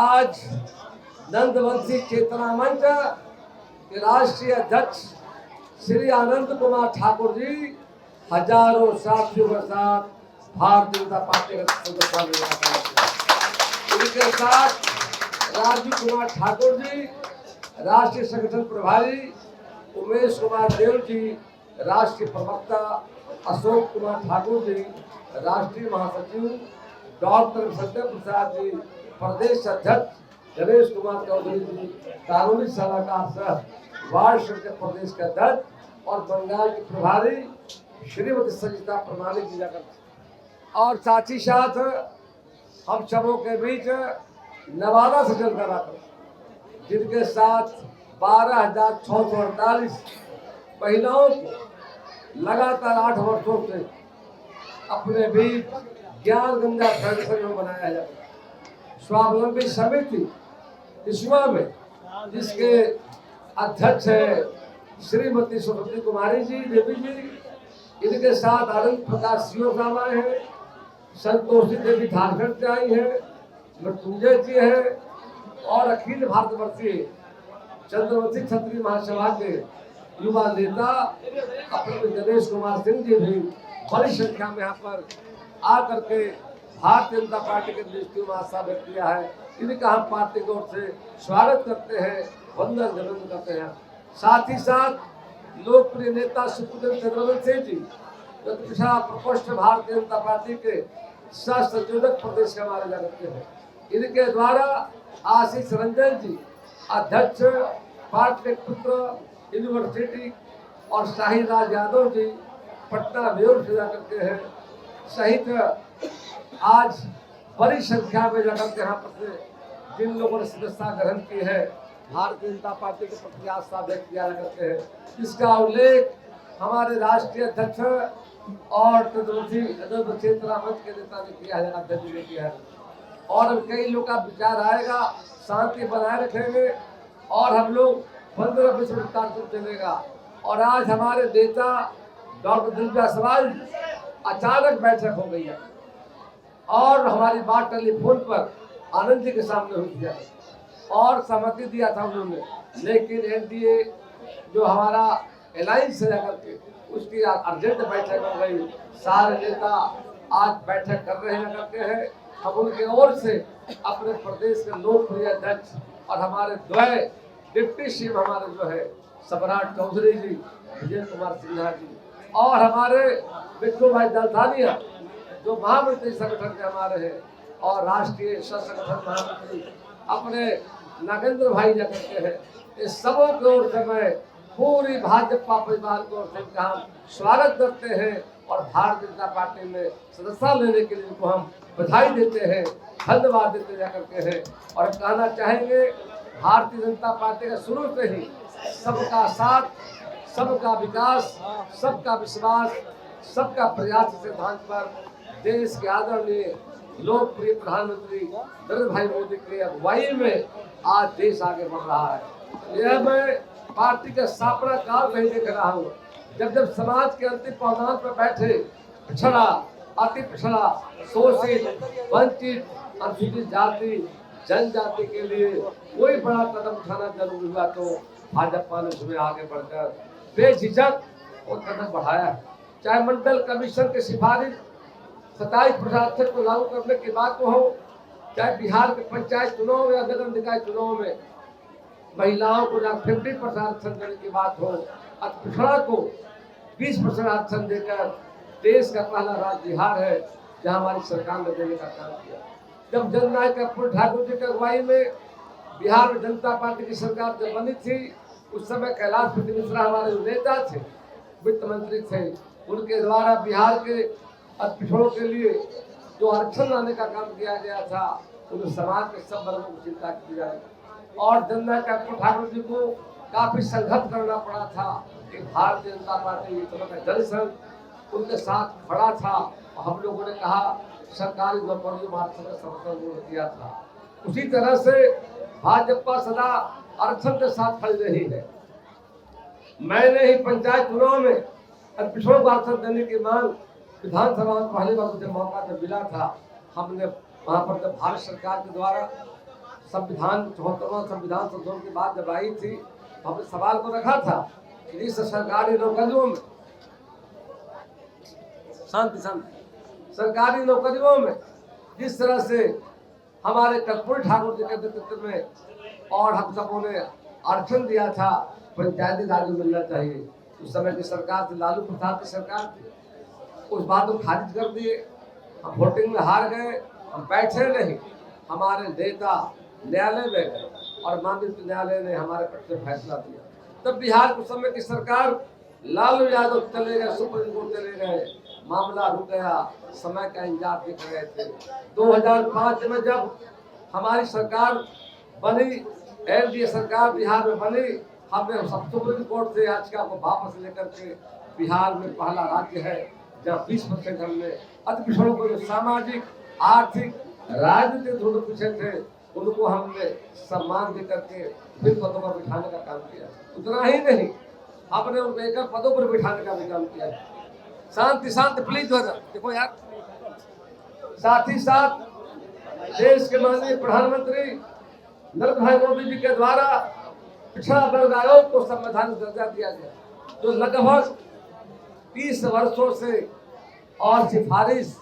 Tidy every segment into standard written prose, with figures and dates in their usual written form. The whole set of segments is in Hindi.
आज नंदवंशी चेतना मंच के राष्ट्रीय अध्यक्ष श्री आनंद कुमार ठाकुर जी हजारों साथियों के साथ भारतीय जनता पार्टी का सदस्य इनके साथ राजीव कुमार ठाकुर जी राष्ट्रीय संगठन प्रभारी, उमेश कुमार देव जी राष्ट्रीय प्रवक्ता, अशोक कुमार ठाकुर जी राष्ट्रीय महासचिव, डॉक्टर सत्य प्रसाद जी प्रदेश अध्यक्ष, गणेश कुमार चौधरी जी कानूनी सलाहकार सह वार्ड समिति प्रदेश के अध्यक्ष और बंगाल के प्रभारी श्रीमती संगीता प्रमाणिक जी और साथ ही साथ हम सबों के बीच नवादा से चलकर आकर जिनके साथ 12,648 महिलाओं को लगातार 8 वर्षों से अपने बीच ज्ञान गंगा फेडरेशन में बनाया जाता स्वावलंबी समिति इसवा में जिसके अध्यक्ष है श्रीमती सरस्वती कुमारी जी देवी जी, इनके साथ आनंद प्रकाश सिंह साहब आए हैं, संतोषी देवी झारखंड से आई है, मृत्युंजय जी है और अखिल भारतवर्षीय चंद्रवंशी क्षत्रिय महासभा के युवा नेता अपने गणेश कुमार सिंह जी भी बड़ी संख्या में यहाँ पर आकर के भारतीय जनता पार्टी के दृष्टि में आशा व्यक्त किया है। इनका हम पार्टी की ओर से स्वागत करते हैं, वंदन अभिनंदन करते हैं। साथ ही साथ लोकप्रिय नेता सुखदेव चंद्रवंशी जी प्रतिष्ठा प्रकोष्ठ भारतीय जनता पार्टी के सह संयोजक प्रदेश के हमारे जाते हैं। इनके द्वारा आशीष रंजन जी अध्यक्ष पार्टी के पुत्र यूनिवर्सिटी और शाही राज यादव जी पटना मेयर से जाकर के हैं सहित आज बड़ी संख्या में जाकर के यहाँ पर जिन लोगों ने सदस्यता ग्रहण की है भारतीय जनता पार्टी के प्रति आस्था व्यक्त किया करते हैं, इसका उल्लेख हमारे राष्ट्रीय अध्यक्ष और चंद्रवंशी चेतना मंच के नेता ने किया है, अध्यक्ष ने किया है। और कई लोग का विचार आएगा, शांति बनाए रखेंगे और हम लोग 15-20 मिनट कार्यक्रम चलेगा। और आज हमारे नेता डॉक्टर दिलजा सवाल अचानक बैठक हो गई है और हमारी बात टेलीफोन पर आनंद जी के सामने हुई है और सहमति दिया था उन्होंने, लेकिन एनडीए जो हमारा अलायंस है करके उसकी अर्जेंट बैठक हो गई। सारे नेता आज बैठक कर रहे हैं करके हैं। हम उनके ओर से अपने प्रदेश के लोकप्रिय अध्यक्ष और हमारे द्वय डिप्टी सीएम हमारे जो है सम्राट चौधरी जी, विजय कुमार सिन्हा जी और हमारे बिट्टू भाई दलसानिया जो महामंत्री संगठन के हमारे हैं और राष्ट्रीय सह संगठन महामंत्री अपने नागेंद्र भाई जा करके हैं, इस सबों की ओर से मैं पूरी भाजपा परिवार को हम स्वागत करते हैं और भारतीय जनता पार्टी में सदस्यता लेने के लिए उनको हम बधाई देते हैं, धन्यवाद देते जा करके हैं। और कहना चाहेंगे भारतीय जनता पार्टी का शुरू से ही सबका साथ, सबका विकास, सबका विश्वास, सबका प्रयास सिद्धांत पर देश के आदरणीय लोकप्रिय प्रधानमंत्री नरेंद्र भाई मोदी की अगुवाई में आज देश आगे बढ़ रहा है। यह मैं पार्टी का सापड़ा काल नहीं देख रहा हूँ। जब जब समाज के अंतिम पावदान पर बैठे पिछड़ा, अति पिछड़ा, शोषित, वंचित, अनुसूचित जाति, जनजाति के लिए कोई बड़ा कदम उठाना जरूरी हुआ तो भाजपा ने उसमें आगे बढ़कर बेझिझक वो कदम बढ़ाया। चाहे मंडल कमीशन की सिफारिश 27% को लागू करने की बात हो, चाहे बिहार के पंचायत चुनाव या नगर निकाय चुनाव में महिलाओं को 50% आरक्षण देने की बात हो, पिछड़ा को 20% आरक्षण देकर देश का पहला राज्य बिहार है जहां हमारी सरकार ने देने का काम किया। जब जननायक कर्पूरी ठाकुर जी की अगुवाई में बिहार में जनता पार्टी की सरकार जब बनी थी, उस समय कैलाश पति मिश्रा हमारे नेता थे, वित्त मंत्री थे, उनके द्वारा बिहार के पिछड़ों के लिए जो आरक्षण लाने का काम किया गया था, उन समाज के सब वर्गों की चिंता की जाए। और जननायक कर्पूरी ठाकुर जी को काफी संघर्ष करना पड़ा था कि भारतीय जनता पार्टी का जनसंघ उनके साथ खड़ा था और हम लोगों ने कहा सरकारी नौकरियों में आरक्षण का समर्थन किया था। उसी तरह से भाजपा सदा आरक्षण के साथ खड़ी रही है। मैंने ही पंचायत चुनाव में पिछड़ों को आरक्षण देने की मांग विधानसभा में पहली बार जब मौका जब मिला था, हमने वहां पर जब भारत सरकार के द्वारा संविधान 74वां संविधान संशोधन की बात जब आई थी तो हमने सवाल को रखा था कि इस सरकारी नौकरियों में सरकारी नौकरियों में जिस तरह से हमारे कर्पूरी ठाकुर जी के नेतृत्व में और हम सबों ने आरक्षण दिया था, पंचायती राज में मिलना चाहिए। उस समय की सरकार थी, लालू प्रसाद की सरकार थी, उस बात को खारिज कर दिए। हम वोटिंग में हार गए, हम बैठे नहीं, हमारे नेता न्यायालय में गए और माननीय न्यायालय ने हमारे पक्ष में फैसला दिया। तब बिहार के समय की सरकार लालू यादव चले गए, सुप्रीम कोर्ट चले गए, मामला रुक गया, समय का इंतजार देख रहे थे। 2005 में जब हमारी सरकार बनी, एनडीए सरकार बिहार में बनी, हमने सब सुप्रीम कोर्ट से याचिका को वापस लेकर के बिहार में पहला राज्य है जहाँ 20% हमने अति पिछड़ों को जो सामाजिक, आर्थिक, राजनीतिक रूप पीछे थे उनको हमने सम्मान दे करके फिर पदों पर बिठाने का काम किया। उतना ही नहीं, आपने उनको एक पदों पर बिठाने का भी काम किया। शांति प्लीज देखो यार। साथ ही साथ देश के माननीय प्रधानमंत्री नरेंद्र भाई मोदी जी के द्वारा पिछड़ा वर्ग आयोग को संवैधानिक दर्जा दिया गया, जो लगभग 30 वर्षों से और सिफारिश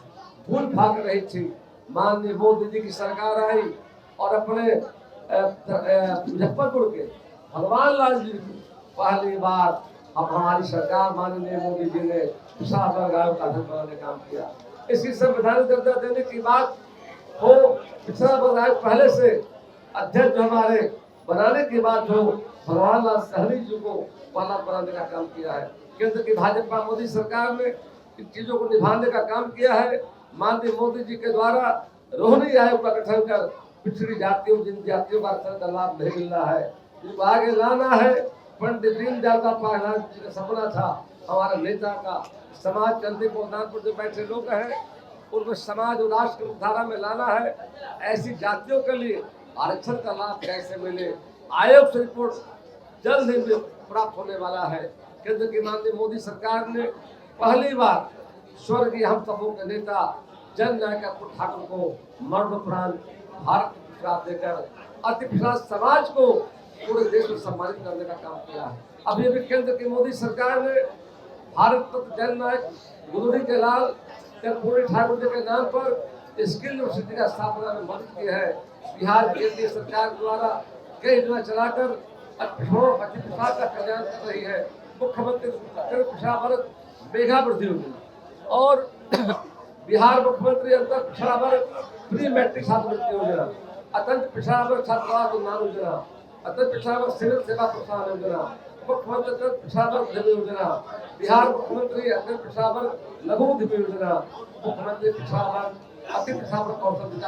भूल भाग रही थी। माननीय मोदी जी की सरकार आई और अपने मुजफ्फरपुर के भगवान लाल जी की पहली बार अब हमारी सरकार माननीय मोदी जी ने पिछड़ा वर्ग आयोग का अध्यक्ष बनाने का काम किया। इसकी संवैधानिक दर्जा देने की बात हो, पिछड़ा वर्ग आयोग पहले से अध्यक्ष जो हमारे बनाने के बाद जो भगवान लाल सहनी जी को पहला बनाने का काम किया है। केंद्र की भाजपा मोदी सरकार ने इन चीजों को निभाने का काम किया है। माननीय मोदी जी के द्वारा रोहिणी आयोग का गठन कर पिछड़ी जातियों, जिन जातियों का लाभ नहीं मिल रहा है, जिनको आगे लाना है। पंडित दीनदयाल उपाध्याय जी का सपना था, हमारा नेता का समाज चलते गोदानपुर जो बैठे लोग हैं उनको समाज और राष्ट्र की धारा में लाना है। ऐसी जातियों के लिए आरक्षण का लाभ कैसे मिले, आयोग से रिपोर्ट जल्द ही प्राप्त होने वाला है। केंद्र की माननीय मोदी सरकार ने पहली बार स्वर्गीय हम सबों के नेता जननायक कर्पूरी ठाकुर को मरणोपरांत भारत पुरस्कार देकर अति पिछड़ा समाज को पूरे देश में सम्मानित करने का काम किया है। अभी अभी केंद्र की मोदी सरकार ने भारत रत्न जननायक गुरुजी के लाल कर्पूरी ठाकुर जी के नाम पर स्किल यूनिवर्सिटी का स्थापना में मदद की है। बिहार की एनडीए सरकार द्वारा कई योजना चलाकर अति पिछड़ा का कल्याण कर रही है। मुख्यमंत्री पिछड़ा वर्ग मेघा वृद्धि योजना और बिहार मुख्यमंत्री अंतर पिछड़ा वर्ग प्री मैट्रिक छात्रवृत्ति योजना, अत्यंत पिछड़ा वर्ग छात्रावास उन्नयन योजना, अत्यंत पिछड़ा वर्ग सिविल सेवा प्रोत्साहन योजना, मुख्यमंत्री अत्यंत पिछड़ा वर्ग उद्यमी योजना, बिहार मुख्यमंत्री अत्यंत पिछड़ा वर्ग लघु उद्यमी योजना, मुख्यमंत्री पिछड़ा वर्ग अति पिछड़ा वर्ग कौशल